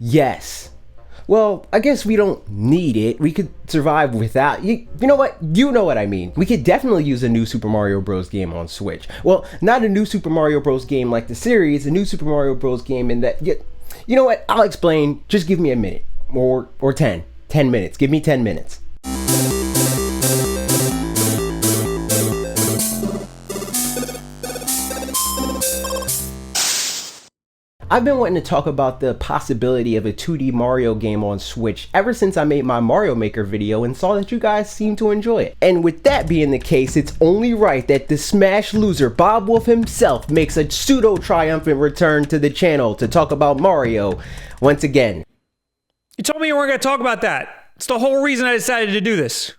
Yes. Well, I guess we don't need it. We could survive without. You know what? You know what I mean. We could definitely use a new Super Mario Bros. Game on Switch. Well, not a new Super Mario Bros. Game like the series, a new Super Mario Bros. Game in that. You know what? I'll explain. Just give me a minute. Or 10. 10 minutes. Give me 10 minutes. I've been wanting to talk about the possibility of a 2D Mario game on Switch ever since I made my Mario Maker video and saw that you guys seem to enjoy it. And with that being the case, it's only right that the Smash loser Bob Wulff himself makes a pseudo-triumphant return to the channel to talk about Mario once again. You told me you weren't going to talk about that. It's the whole reason I decided to do this.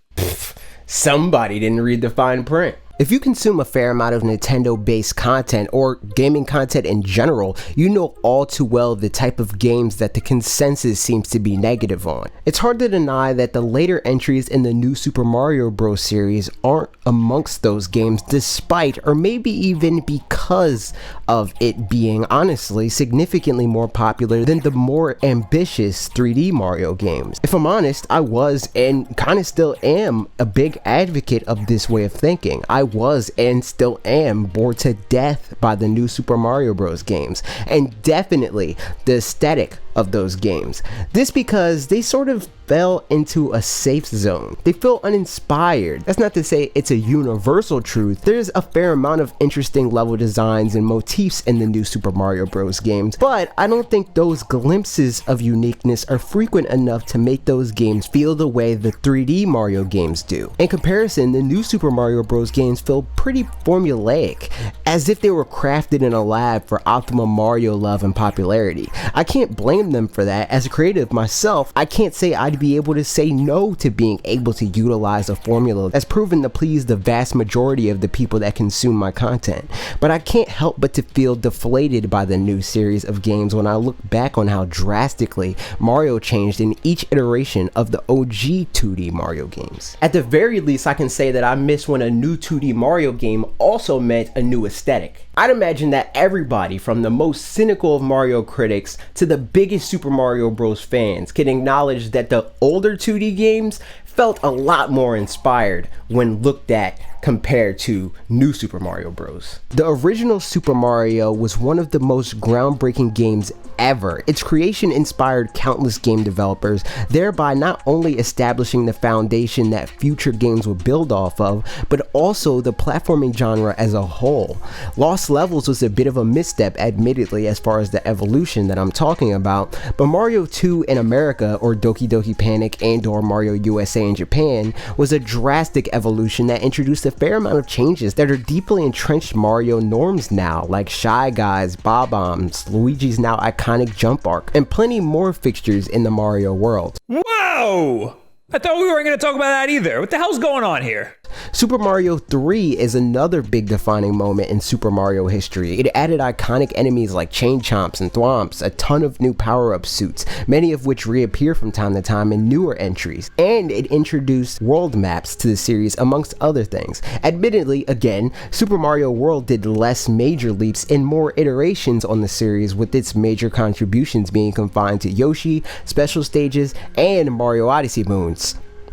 Somebody didn't read the fine print. If you consume a fair amount of Nintendo-based content or gaming content in general, you know all too well the type of games that the consensus seems to be negative on. It's hard to deny that the later entries in the new Super Mario Bros. Series aren't amongst those games despite, or maybe even because of it being, honestly, significantly more popular than the more ambitious 3D Mario games. If I'm honest, I was, and kinda still am, a big advocate of this way of thinking. I was and still am bored to death by the new Super Mario Bros. Games, and definitely the aesthetic of those games. This because they sort of fell into a safe zone. They feel uninspired. That's not to say it's a universal truth. There's a fair amount of interesting level designs and motifs in the new Super Mario Bros. Games, but I don't think those glimpses of uniqueness are frequent enough to make those games feel the way the 3D Mario games do. In comparison, the new Super Mario Bros. Games feel pretty formulaic, as if they were crafted in a lab for optimal Mario love and popularity. I can't blame them for that. As a creative myself, I can't say I'd be able to say no to being able to utilize a formula that's proven to please the vast majority of the people that consume my content. But I can't help but to feel deflated by the new series of games when I look back on how drastically Mario changed in each iteration of the OG 2D Mario games. At the very least, I can say that I miss when a new 2D Mario game also meant a new aesthetic. I'd imagine that everybody, from the most cynical of Mario critics to the biggest Super Mario Bros. Fans, can acknowledge that the older 2D games felt a lot more inspired when looked at compared to new Super Mario Bros. The original Super Mario was one of the most groundbreaking games ever. Its creation inspired countless game developers, thereby not only establishing the foundation that future games would build off of, but also the platforming genre as a whole. Lost Levels was a bit of a misstep, admittedly, as far as the evolution that I'm talking about, but Mario 2 in America, or Doki Doki Panic and or Mario USA in Japan, was a drastic evolution that introduced a fair amount of changes that are deeply entrenched Mario norms now, like Shy Guys, Bob-ombs, Luigi's now iconic jump arc, and plenty more fixtures in the Mario world. Whoa! I thought we weren't going to talk about that either. What the hell's going on here? Super Mario 3 is another big defining moment in Super Mario history. It added iconic enemies like Chain Chomps and Thwomps, a ton of new power-up suits, many of which reappear from time to time in newer entries, and it introduced world maps to the series, amongst other things. Admittedly, again, Super Mario World did less major leaps and more iterations on the series, with its major contributions being confined to Yoshi, special stages, and Mario Odyssey moons.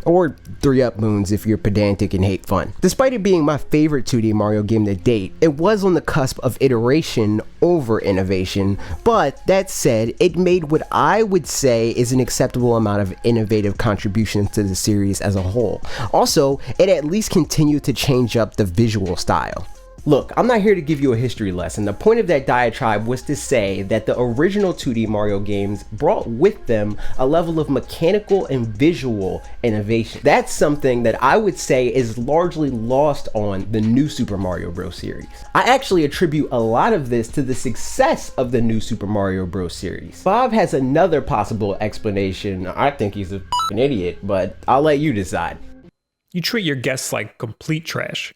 Or 3-up moons if you're pedantic and hate fun. Despite it being my favorite 2D Mario game to date, it was on the cusp of iteration over innovation, but that said, it made what I would say is an acceptable amount of innovative contributions to the series as a whole. Also, it at least continued to change up the visual style. Look, I'm not here to give you a history lesson. The point of that diatribe was to say that the original 2D Mario games brought with them a level of mechanical and visual innovation. That's something that I would say is largely lost on the new Super Mario Bros. Series. I actually attribute a lot of this to the success of the new Super Mario Bros. Series. Bob has another possible explanation. I think he's a f***ing idiot, but I'll let you decide. You treat your guests like complete trash.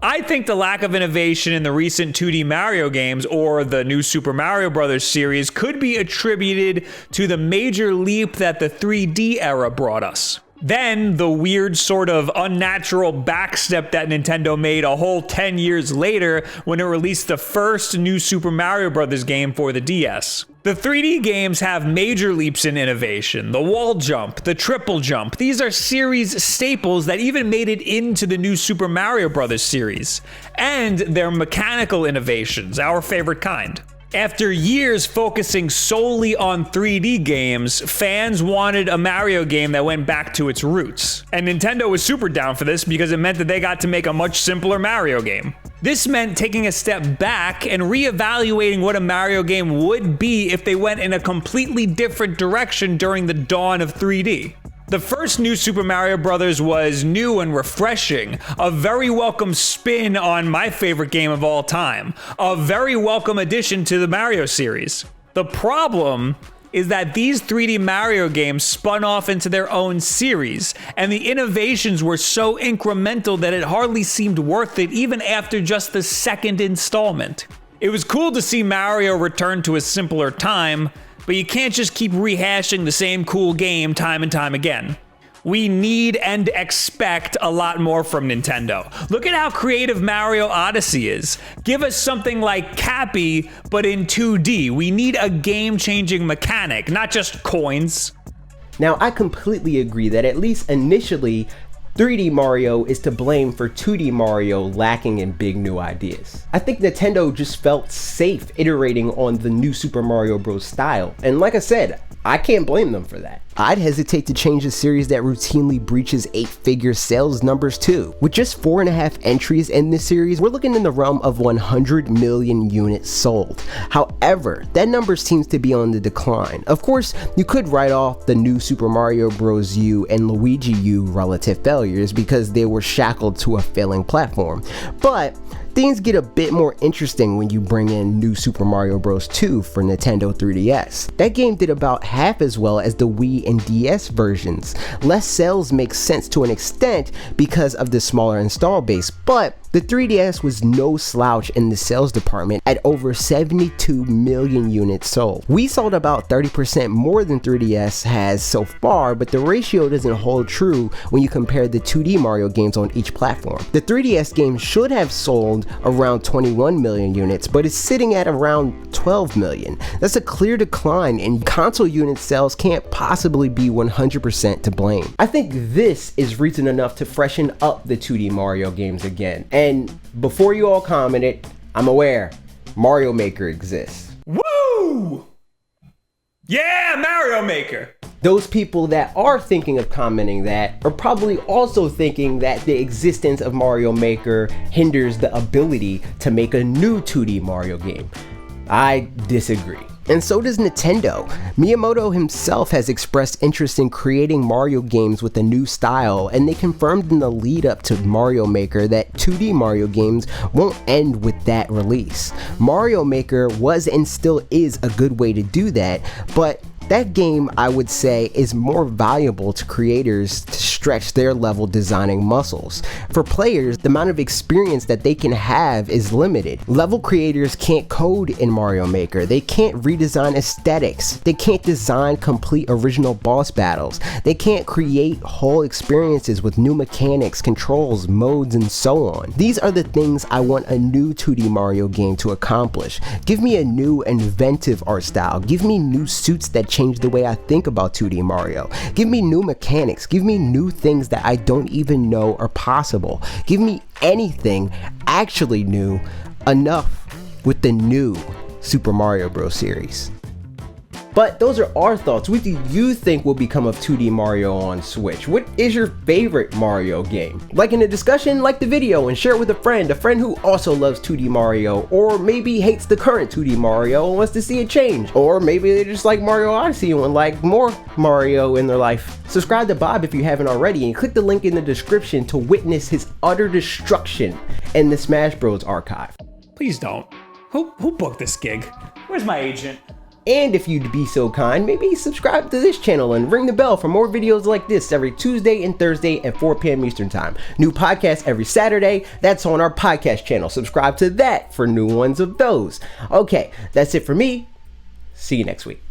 I think the lack of innovation in the recent 2D Mario games or the new Super Mario Bros. Series could be attributed to the major leap that the 3D era brought us. Then the weird sort of unnatural backstep that Nintendo made a whole 10 years later when it released the first new Super Mario Bros. Game for the DS. The 3D games have major leaps in innovation. The wall jump, the triple jump. These are series staples that even made it into the new Super Mario Bros. Series. And they're mechanical innovations, our favorite kind. After years focusing solely on 3D games, fans wanted a Mario game that went back to its roots. And Nintendo was super down for this because it meant that they got to make a much simpler Mario game. This meant taking a step back and reevaluating what a Mario game would be if they went in a completely different direction during the dawn of 3D. The first new Super Mario Bros. Was new and refreshing, a very welcome spin on my favorite game of all time, a very welcome addition to the Mario series. The problem is that these 3D Mario games spun off into their own series, and the innovations were so incremental that it hardly seemed worth it even after just the second installment. It was cool to see Mario return to a simpler time, but you can't just keep rehashing the same cool game time and time again. We need and expect a lot more from Nintendo. Look at how creative Mario Odyssey is. Give us something like Cappy, but in 2D. We need a game-changing mechanic, not just coins. Now, I completely agree that at least initially, 3D Mario is to blame for 2D Mario lacking in big new ideas. I think Nintendo just felt safe iterating on the new Super Mario Bros. Style, and like I said, I can't blame them for that. I'd hesitate to change a series that routinely breaches 8-figure sales numbers too. With just 4.5 entries in this series, we're looking in the realm of 100 million units sold. However, that number seems to be on the decline. Of course, you could write off the new Super Mario Bros. U and Luigi U relative failures because they were shackled to a failing platform. But things get a bit more interesting when you bring in New Super Mario Bros. 2 for Nintendo 3DS. That game did about half as well as the Wii and DS versions. Less sales make sense to an extent because of the smaller install base, but the 3DS was no slouch in the sales department at over 72 million units sold. We sold about 30% more than 3DS has so far, but the ratio doesn't hold true when you compare the 2D Mario games on each platform. The 3DS game should have sold around 21 million units, but it's sitting at around 12 million. That's a clear decline, and console unit sales can't possibly be 100% to blame. I think this is reason enough to freshen up the 2D Mario games again. And before you all comment it, I'm aware Mario Maker exists. Woo! Yeah, Mario Maker! Those people that are thinking of commenting that are probably also thinking that the existence of Mario Maker hinders the ability to make a new 2D Mario game. I disagree. And so does Nintendo. Miyamoto himself has expressed interest in creating Mario games with a new style, and they confirmed in the lead up to Mario Maker that 2D Mario games won't end with that release. Mario Maker was and still is a good way to do that, but that game, I would say, is more valuable to creators to stretch their level designing muscles. For players, the amount of experience that they can have is limited. Level creators can't code in Mario Maker. They can't redesign aesthetics. They can't design complete original boss battles. They can't create whole experiences with new mechanics, controls, modes, and so on. These are the things I want a new 2D Mario game to accomplish. Give me a new inventive art style. Give me new suits that change the way I think about 2D Mario. Give me new mechanics. Give me new things that I don't even know are possible. Give me anything actually new enough with the new Super Mario Bros. Series. But those are our thoughts. What do you think will become of 2D Mario on Switch? What is your favorite Mario game? Like in the discussion, like the video and share it with a friend who also loves 2D Mario, or maybe hates the current 2D Mario and wants to see it change, or maybe they just like Mario Odyssey and would like more Mario in their life. Subscribe to Bob if you haven't already, and click the link in the description to witness his utter destruction in the Smash Bros. Archive. Please don't. Who booked this gig? Where's my agent? And if you'd be so kind, maybe subscribe to this channel and ring the bell for more videos like this every Tuesday and Thursday at 4 p.m. Eastern Time. New podcasts every Saturday. That's on our podcast channel. Subscribe to that for new ones of those. Okay, that's it for me. See you next week.